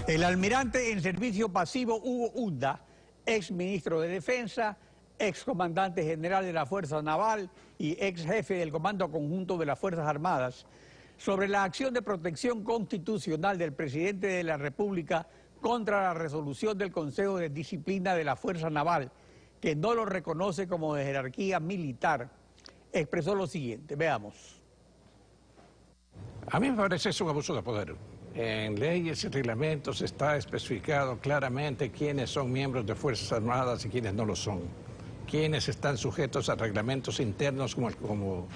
El almirante en servicio pasivo Hugo Unda, ex ministro de Defensa, ex comandante general de la Fuerza Naval y ex jefe del Comando Conjunto de las Fuerzas Armadas, sobre la acción de protección constitucional del presidente de la República contra la resolución del Consejo de Disciplina de la Fuerza Naval, que no lo reconoce como de jerarquía militar, expresó lo siguiente. Veamos. A mí me parece es un abuso de poder. En leyes y reglamentos está especificado claramente quiénes son miembros de Fuerzas Armadas y quiénes no lo son. Quiénes están sujetos a reglamentos internos como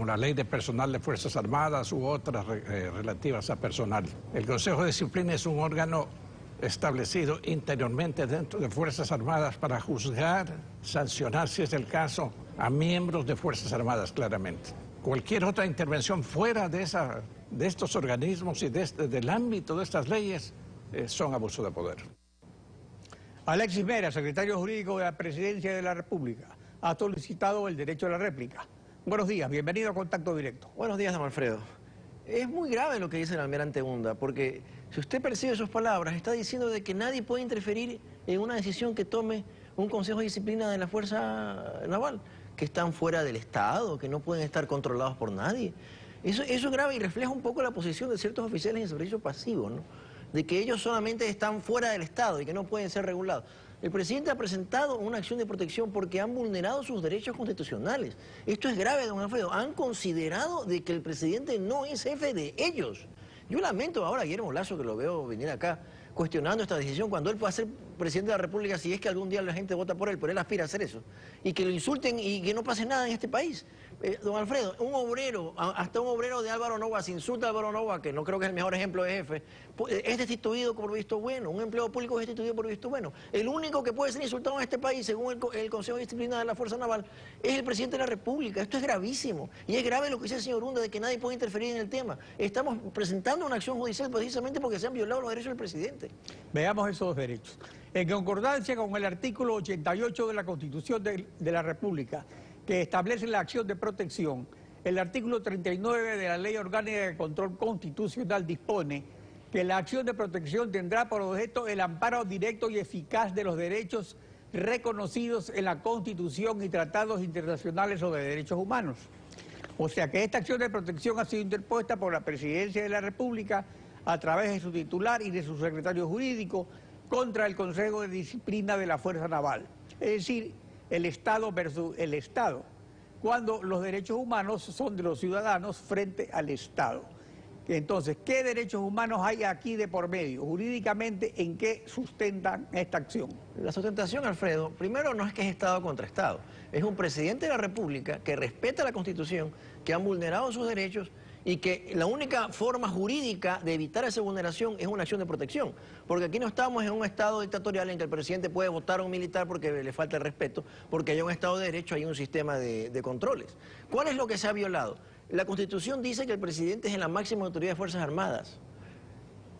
la ley de personal de Fuerzas Armadas u otras relativas a personal. El Consejo de Disciplina es un órgano establecido interiormente dentro de Fuerzas Armadas para juzgar, sancionar, si es el caso, a miembros de Fuerzas Armadas, claramente. Cualquier otra intervención fuera de estos organismos y del ámbito de estas leyes son abuso de poder. Alexis Mera, secretario jurídico de la Presidencia de la República, ha solicitado el derecho a la réplica. Buenos días, bienvenido a Contacto Directo. Buenos días, don Alfredo. Es muy grave lo que dice el almirante Unda, porque si usted percibe sus palabras, está diciendo de que nadie puede interferir en una decisión que tome un Consejo de Disciplina de la Fuerza Naval, que están fuera del Estado, que no pueden estar controlados por nadie. Eso es grave y refleja un poco la posición de ciertos oficiales en servicio pasivo, ¿no? De que ellos solamente están fuera del Estado y que no pueden ser regulados. El presidente ha presentado una acción de protección porque han vulnerado sus derechos constitucionales. Esto es grave, don Alfredo. Han considerado de que el presidente no es jefe de ellos. Yo lamento ahora a Guillermo Lasso, que lo veo venir acá, cuestionando esta decisión, cuando él pueda ser presidente de la República, si es que algún día la gente vota por él, pero él aspira a hacer eso, y que lo insulten y que no pase nada en este país. Don Alfredo, un obrero, hasta un obrero de Álvaro Noboa, se insulta a Álvaro Noboa, que no creo que es el mejor ejemplo de jefe, es destituido por visto bueno, un empleado público es destituido por visto bueno. El único que puede ser insultado en este país, según el Consejo de Disciplina de la Fuerza Naval, es el presidente de la República. Esto es gravísimo, y es grave lo que dice el señor Unda, de que nadie puede interferir en el tema. Estamos presentando una acción judicial precisamente porque se han violado los derechos del presidente. Veamos esos derechos. En concordancia con el artículo 88 de la Constitución de la República, que establece la acción de protección, el artículo 39 de la Ley Orgánica de Control Constitucional dispone que la acción de protección tendrá por objeto el amparo directo y eficaz de los derechos reconocidos en la Constitución y tratados internacionales sobre derechos humanos. O sea que esta acción de protección ha sido interpuesta por la Presidencia de la República a través de su titular y de su secretario jurídico contra el Consejo de Disciplina de la Fuerza Naval. Es decir, el Estado versus el Estado, cuando los derechos humanos son de los ciudadanos frente al Estado. Entonces, ¿qué derechos humanos hay aquí de por medio? Jurídicamente, ¿en qué sustentan esta acción? La sustentación, Alfredo, primero no es que es Estado contra Estado, es un presidente de la República que respeta la Constitución, que han vulnerado sus derechos y que la única forma jurídica de evitar esa vulneración es una acción de protección. Porque aquí no estamos en un estado dictatorial en que el presidente puede votar a un militar porque le falta el respeto, porque hay un estado de derecho, hay un sistema de controles. ¿Cuál es lo que se ha violado? La Constitución dice que el presidente es la máxima autoridad de Fuerzas Armadas.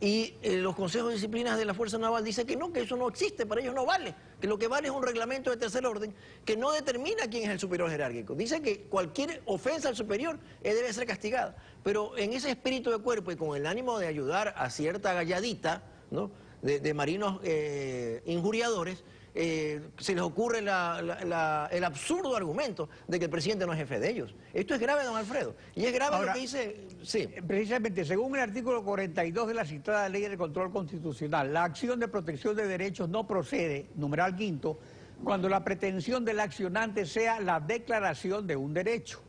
Y los consejos de disciplinas de la Fuerza Naval dicen que no, que eso no existe, para ellos no vale, que lo que vale es un reglamento de tercer orden que no determina quién es el superior jerárquico. Dice que cualquier ofensa al superior debe ser castigada, pero en ese espíritu de cuerpo y con el ánimo de ayudar a cierta galladita, ¿no?, de marinos injuriadores, se les ocurre el absurdo argumento de que el presidente no es jefe de ellos. Esto es grave, don Alfredo. Y es grave ahora, lo que dice... Sí. Precisamente, según el artículo 42 de la citada Ley de Control Constitucional, la acción de protección de derechos no procede, numeral quinto, cuando la pretensión del accionante sea la declaración de un derecho.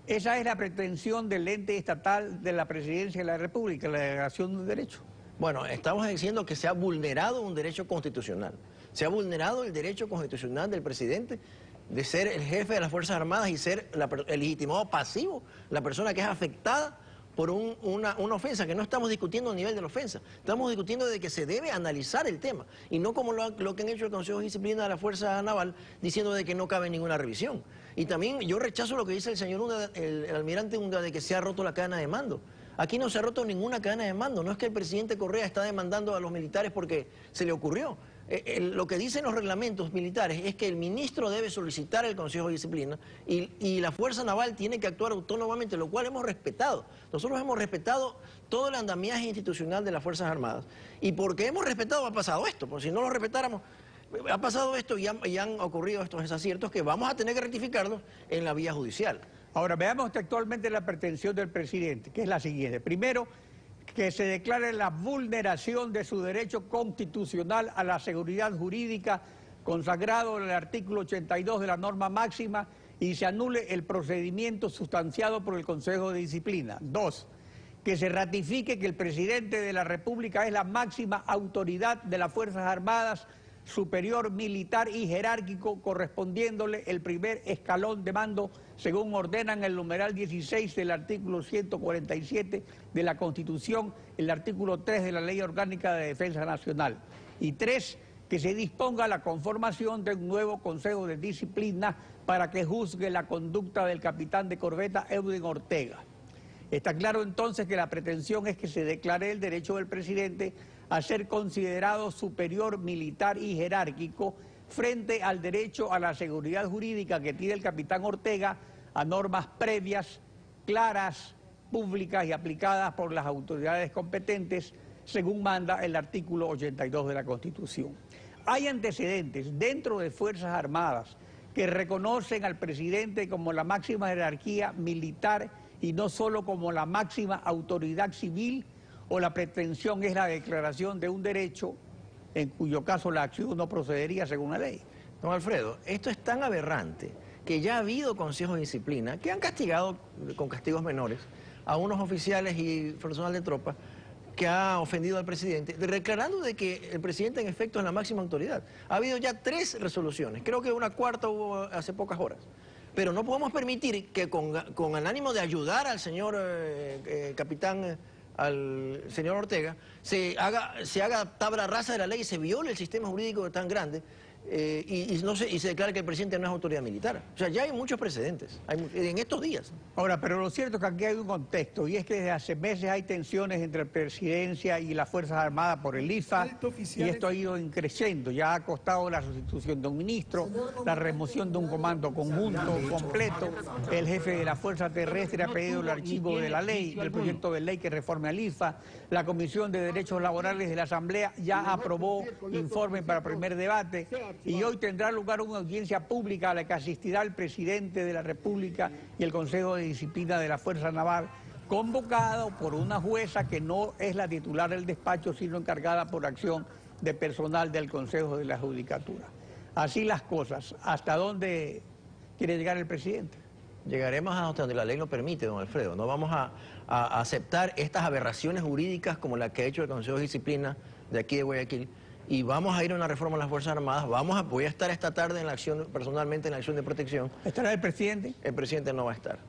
Esa es la pretensión del ente estatal de la Presidencia de la República, la declaración de un derecho. Bueno, estamos diciendo que se ha vulnerado un derecho constitucional. Se ha vulnerado el derecho constitucional del presidente de ser el jefe de las Fuerzas Armadas y ser el legitimado pasivo, la persona que es afectada por una ofensa, que no estamos discutiendo a nivel de la ofensa, estamos discutiendo de que se debe analizar el tema, y no como lo que han hecho el Consejo de Disciplina de la Fuerza Naval, diciendo de que no cabe ninguna revisión. Y también yo rechazo lo que dice el señor Unda, el almirante Unda, de que se ha roto la cadena de mando. Aquí no se ha roto ninguna cadena de mando, no es que el presidente Correa está demandando a los militares porque se le ocurrió. Lo que dicen los reglamentos militares es que el ministro debe solicitar el Consejo de Disciplina y la Fuerza Naval tiene que actuar autónomamente, lo cual hemos respetado. Nosotros hemos respetado todo el andamiaje institucional de las Fuerzas Armadas. Y porque hemos respetado ha pasado esto, porque si no lo respetáramos, ha pasado esto y han ocurrido estos desaciertos que vamos a tener que rectificarlos en la vía judicial. Ahora, veamos textualmente la pretensión del presidente, que es la siguiente. Primero, que se declare la vulneración de su derecho constitucional a la seguridad jurídica consagrado en el artículo 82 de la norma máxima y se anule el procedimiento sustanciado por el Consejo de Disciplina. Dos, que se ratifique que el presidente de la República es la máxima autoridad de las Fuerzas Armadas, superior militar y jerárquico, correspondiéndole el primer escalón de mando según ordenan el numeral 16 del artículo 147 de la Constitución, el artículo 3 de la Ley Orgánica de Defensa Nacional. Y tres, que se disponga la conformación de un nuevo Consejo de Disciplina para que juzgue la conducta del capitán de corbeta Eudin Ortega. Está claro entonces que la pretensión es que se declare el derecho del presidente a ser considerado superior militar y jerárquico frente al derecho a la seguridad jurídica que tiene el capitán Ortega a normas previas, claras, públicas y aplicadas por las autoridades competentes, según manda el artículo 82 de la Constitución. Hay antecedentes dentro de Fuerzas Armadas que reconocen al presidente como la máxima jerarquía militar y no solo como la máxima autoridad civil, o la pretensión es la declaración de un derecho en cuyo caso la acción no procedería según la ley. Don Alfredo, esto es tan aberrante que ya ha habido consejos de disciplina que han castigado con castigos menores a unos oficiales y personal de tropa que ha ofendido al presidente, declarando de que el presidente en efecto es la máxima autoridad. Ha habido ya 3 resoluciones, creo que una cuarta hubo hace pocas horas. Pero no podemos permitir que con el ánimo de ayudar al señor capitán, al señor Ortega, se haga tabla rasa de la ley y se viole el sistema jurídico tan grande y se declare que el presidente no es autoridad militar. O sea, ya hay muchos precedentes en estos días. Ahora, pero lo cierto es que aquí hay un contexto y es que desde hace meses hay tensiones entre la presidencia y las Fuerzas Armadas por el IFA y esto ha ido creciendo. Ya ha costado la sustitución de un ministro, la remoción de un comando conjunto completo. El jefe de la Fuerza Terrestre ha pedido el archivo de la ley, del proyecto de ley que reforme al IFA. La Comisión de Derechos Laborales de la Asamblea ya aprobó informe para primer debate. Y hoy tendrá lugar una audiencia pública a la que asistirá el presidente de la República y el Consejo de Disciplina de la Fuerza Naval, convocado por una jueza que no es la titular del despacho, sino encargada por acción de personal del Consejo de la Judicatura. Así las cosas. ¿Hasta dónde quiere llegar el presidente? Llegaremos hasta donde la ley lo permite, don Alfredo. No vamos a aceptar estas aberraciones jurídicas como la que ha hecho el Consejo de Disciplina de aquí de Guayaquil. Y vamos a ir a una reforma de las Fuerzas Armadas. Voy a estar esta tarde en la acción, personalmente en la acción de protección. ¿Estará el presidente? El presidente no va a estar.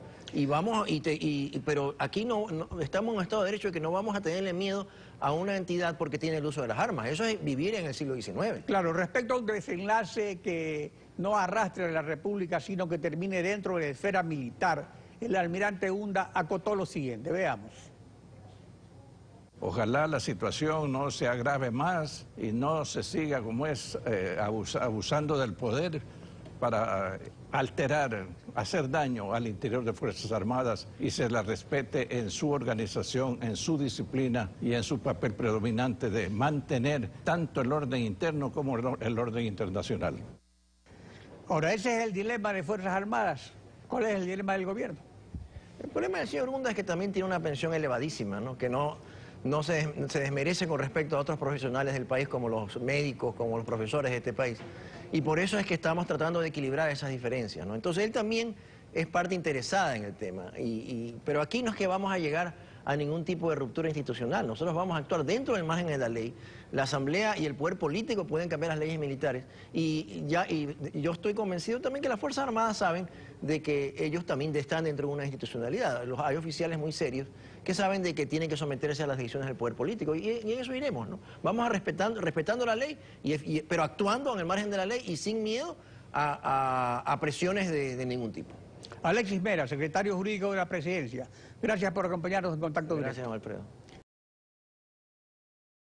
Pero aquí no estamos en un estado de derecho de que no vamos a tenerle miedo a una entidad porque tiene el uso de las armas. Eso es vivir en el siglo XIX. Claro, respecto a un desenlace que no arrastre a la República, sino que termine dentro de la esfera militar, el almirante Unda acotó lo siguiente. Veamos. Ojalá la situación no se agrave más y no se siga como es abusando del poder para alterar, hacer daño al interior de Fuerzas Armadas y se la respete en su organización, en su disciplina y en su papel predominante de mantener tanto el orden interno como el orden internacional. Ahora, ese es el dilema de Fuerzas Armadas. ¿Cuál es el dilema del gobierno? El problema del señor Unda es que también tiene una pensión elevadísima, ¿no? Que no se desmerece con respecto a otros profesionales del país, como los médicos, como los profesores de este país. Y por eso es que estamos tratando de equilibrar esas diferencias, ¿no? Entonces él también es parte interesada en el tema. Pero aquí no es que vamos a llegar a ningún tipo de ruptura institucional. Nosotros vamos a actuar dentro del margen de la ley. La Asamblea y el poder político pueden cambiar las leyes militares. Y yo estoy convencido también que las Fuerzas Armadas saben de que ellos también están dentro de una institucionalidad. Hay oficiales muy serios que saben de que tienen que someterse a las decisiones del poder político. Y en eso iremos, ¿no? Vamos a respetando la ley, pero actuando en el margen de la ley y sin miedo a presiones de ningún tipo. Alexis Mera, secretario jurídico de la Presidencia. Gracias por acompañarnos en Contacto Directo. Gracias, don Alfredo.